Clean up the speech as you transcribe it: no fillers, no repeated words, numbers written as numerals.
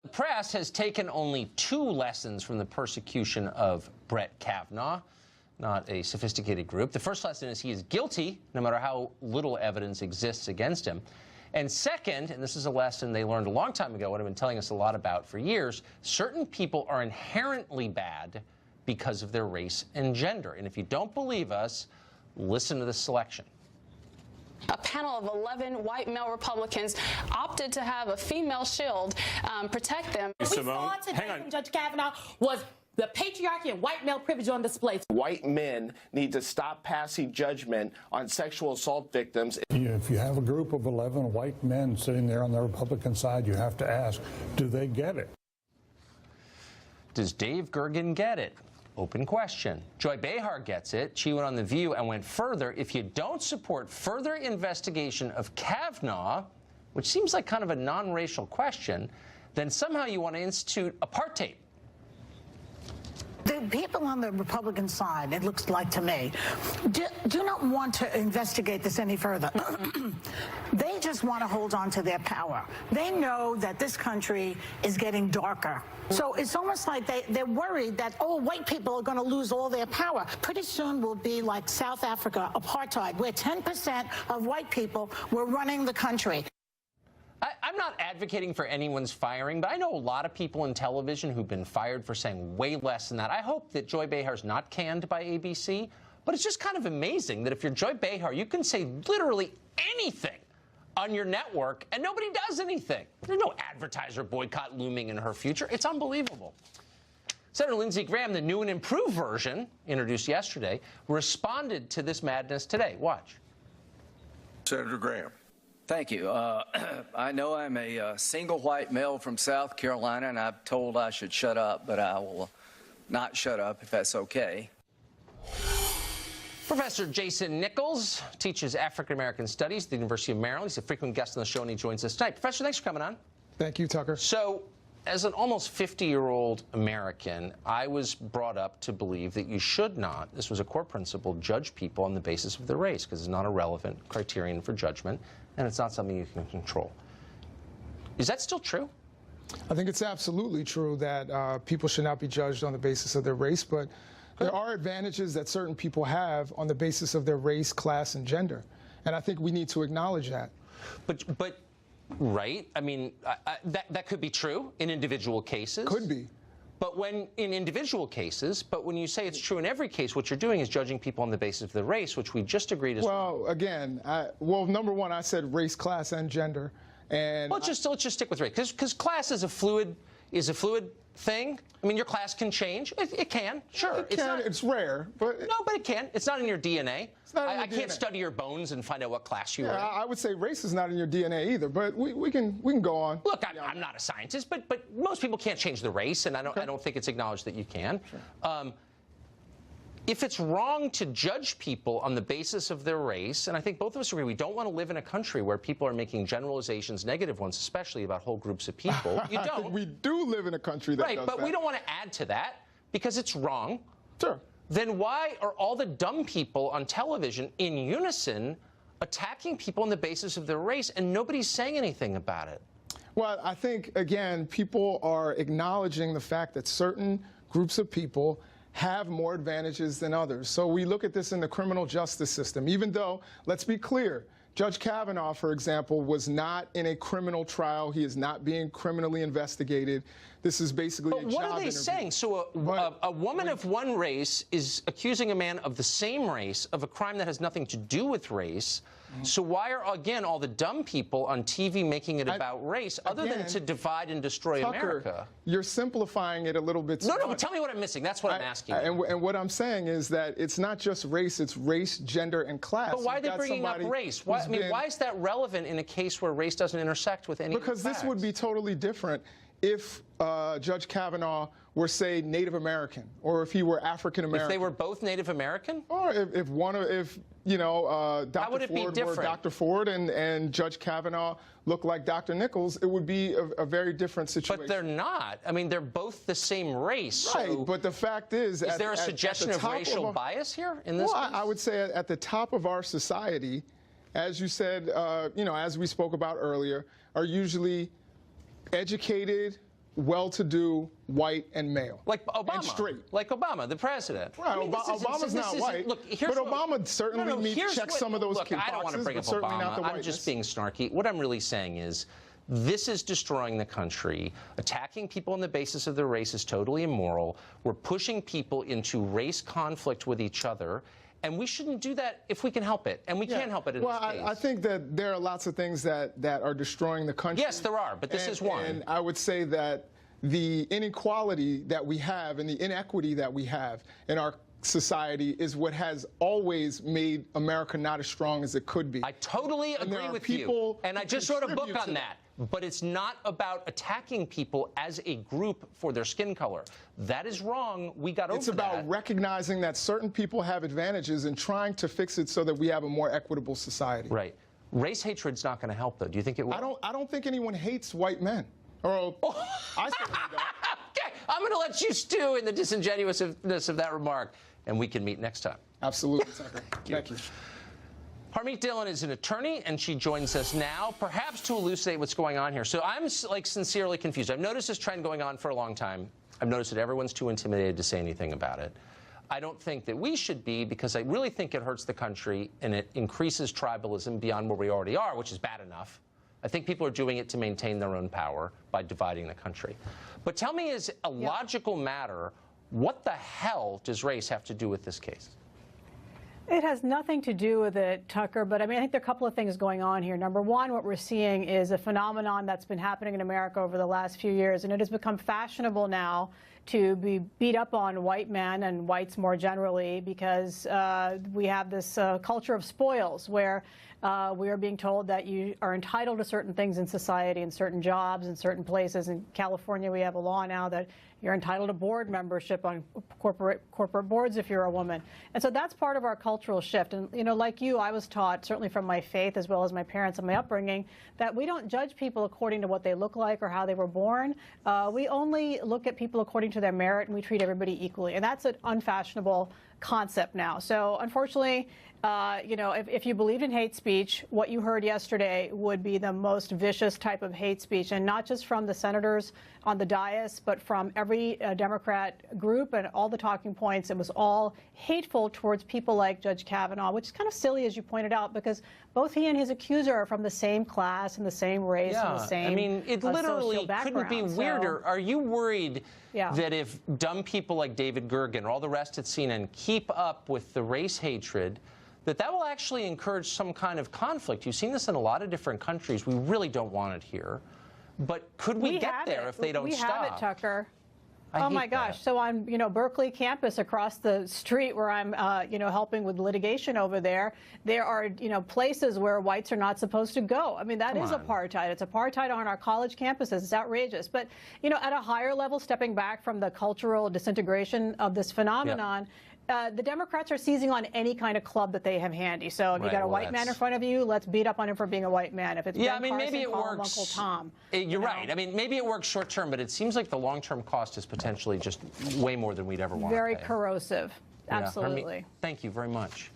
The press has taken only 2 lessons from the persecution of Brett Kavanaugh, not a sophisticated group. The first lesson is he is guilty, no matter how little evidence exists against him. And second, and this is a lesson they learned a long time ago, what I've been telling us a lot about for years, certain people are inherently bad because of their race and gender. And if you don't believe us, listen to this selection. A panel of 11 white male Republicans opted to have a female shield protect them. What we saw today from Judge Kavanaugh was the patriarchy and white male privilege on display. White men need to stop passing judgment on sexual assault victims. If you have a group of 11 white men sitting there on the Republican side, you have to ask, do they get it? Does Dave Gergen get it? Open question. Joy Behar gets it. She went on The View and went further. If you don't support further investigation of Kavanaugh, which seems like kind of a non-racial question, then somehow you want to institute apartheid. The people on the Republican side, it looks like to me, do not want to investigate this any further. They just want to hold on to their power. They know that this country is getting darker. So it's almost like they're worried that, oh, white people are going to lose all their power. Pretty soon we'll be like South Africa, apartheid, where 10% of white people were running the country. I'm not advocating for anyone's firing, but I know a lot of people in television who've been fired for saying way less than that. I hope that Joy Behar's not canned by ABC, but it's just kind of amazing that if you're Joy Behar, you can say literally anything on your network and nobody does anything. There's no advertiser boycott looming in her future. It's unbelievable. Senator Lindsey Graham, the new and improved version introduced yesterday, responded to this madness today. Watch. Senator Graham. Thank you. I know I'm a single white male from South Carolina, and I'm told I should shut up, but I will not shut up if that's okay. Professor Jason Nichols teaches African-American studies at the University of Maryland. He's a frequent guest on the show, and he joins us tonight. Professor, thanks for coming on. Thank you, Tucker. So, as an almost 50-year-old American, I was brought up to believe that you should not, this was a core principle, judge people on the basis of their race, because it's not a relevant criterion for judgment, and it's not something you can control. Is that still true? I think it's absolutely true that people should not be judged on the basis of their race, but there are advantages that certain people have on the basis of their race, class, and gender. And I think we need to acknowledge that. But right? I mean, that could be true in individual cases. Could be. But when in individual cases, but when you say it's true in every case, what you're doing is judging people on the basis of their race, which we just agreed is wrong. Well, again, number one, I said race, class, and gender. And let's just stick with race, because class is a fluid thing. I mean, your class can change. It can, sure. It's rare, but no, but it can. It's not in your DNA. It's not in your I can't study your bones and find out what class you are in. I would say race is not in your DNA either, but we can go on. Look, I'm not a scientist, but most people can't change the race, and I don't think it's acknowledged that you can. Sure. If it's wrong to judge people on the basis of their race, and I think both of us agree, we don't want to live in a country where people are making generalizations, negative ones, especially about whole groups of people. You don't. We do live in a country that does but that. we don't want to add to that because it's wrong. Sure. Then why are all the dumb people on television in unison attacking people on the basis of their race, and nobody's saying anything about it? Well, I think, again, people are acknowledging the fact that certain groups of people have more advantages than others. So we look at this in the criminal justice system, even though, let's be clear, Judge Kavanaugh, for example, was not in a criminal trial. He is not being criminally investigated. This is basically a job interview. But what are they saying? So a woman of one race is accusing a man of the same race of a crime that has nothing to do with race. So why are, again, all the dumb people on TV making it about race, other than to divide and destroy Tucker, America? You're simplifying it a little bit. No, but tell me what I'm missing. That's what I'm asking. And what I'm saying is that it's not just race, it's race, gender, and class. But why are they bringing up race? Why is that relevant in a case where race doesn't intersect with any of the facts? Because this would be totally different if Judge Kavanaugh were, say, Native American, or if he were African American. If they were both Native American? Or if Dr. Ford were Dr. Ford and Judge Kavanaugh looked like Dr. Nichols, it would be a very different situation. But they're not. I mean, they're both the same race. Right, so but the fact is there a suggestion of racial bias here in this case? I would say at the top of our society, as you said, as we spoke about earlier, are usually educated, well-to-do, white, and male. Like Obama. And straight. Like Obama, the president. Right, Obama's not white, look, but Obama certainly checks some of those look, I don't want to bring up Obama. I'm just being snarky. What I'm really saying is, this is destroying the country. Attacking people on the basis of their race is totally immoral. We're pushing people into race conflict with each other. And we shouldn't do that if we can help it. And we can't help it in this case. I think that there are lots of things that are destroying the country. Yes, there are, but this is one. And I would say that the inequality that we have and the inequity that we have in our society is what has always made America not as strong as it could be. I totally agree with you. And I just wrote a book on that. But it's not about attacking people as a group for their skin color. That is wrong. We got over that. It's about recognizing that certain people have advantages and trying to fix it so that we have a more equitable society. Right. Race hatred's not going to help, though. Do you think it will? I don't think anyone hates white men. Or I certainly don't. Okay, I'm going to let you stew in the disingenuousness of that remark, and we can meet next time. Absolutely, Tucker. Thank you. Harmeet Dillon is an attorney, and she joins us now, perhaps to elucidate what's going on here. So I'm sincerely confused. I've noticed this trend going on for a long time. I've noticed that everyone's too intimidated to say anything about it. I don't think that we should be, because I really think it hurts the country and it increases tribalism beyond where we already are, which is bad enough. I think people are doing it to maintain their own power by dividing the country. But tell me, as a logical matter, what the hell does race have to do with this case? It has nothing to do with it, Tucker, but I think there are a couple of things going on here. Number one, what we're seeing is a phenomenon that's been happening in America over the last few years, and it has become fashionable now to be beat up on white men and whites more generally, because we have this culture of spoils where we are being told that you are entitled to certain things in society and certain jobs in certain places. In California, we have a law now that you're entitled to board membership on corporate boards if you're a woman. And so that's part of our cultural shift. And, like you, I was taught, certainly from my faith as well as my parents and my upbringing, that we don't judge people according to what they look like or how they were born. We only look at people according to their merit, and we treat everybody equally. And that's an unfashionable concept now. So unfortunately, if you believed in hate speech, what you heard yesterday would be the most vicious type of hate speech, and not just from the senators on the dais, but from every Democrat group and all the talking points. It was all hateful towards people like Judge Kavanaugh, which is kind of silly, as you pointed out, because both he and his accuser are from the same class and the same race and the same it literally couldn't be weirder. Are you worried that if dumb people like David Gergen or all the rest at CNN keep up with the race hatred, that will actually encourage some kind of conflict? You've seen this in a lot of different countries. We really don't want it here. But could we get there if they don't stop? We have it, Tucker. Oh my gosh! So on Berkeley campus across the street where I'm helping with litigation over there are places where whites are not supposed to go. I mean, that is apartheid. It's apartheid on our college campuses. It's outrageous. But at a higher level, stepping back from the cultural disintegration of this phenomenon. The Democrats are seizing on any kind of club that they have handy. So if you got a white man in front of you, let's beat up on him for being a white man. If it's Ben Carlson, maybe it call him works. Uncle Tom. You're right. I mean, maybe it works short term, but it seems like the long-term cost is potentially just way more than we'd ever want to pay. Very corrosive. Absolutely. Thank you very much.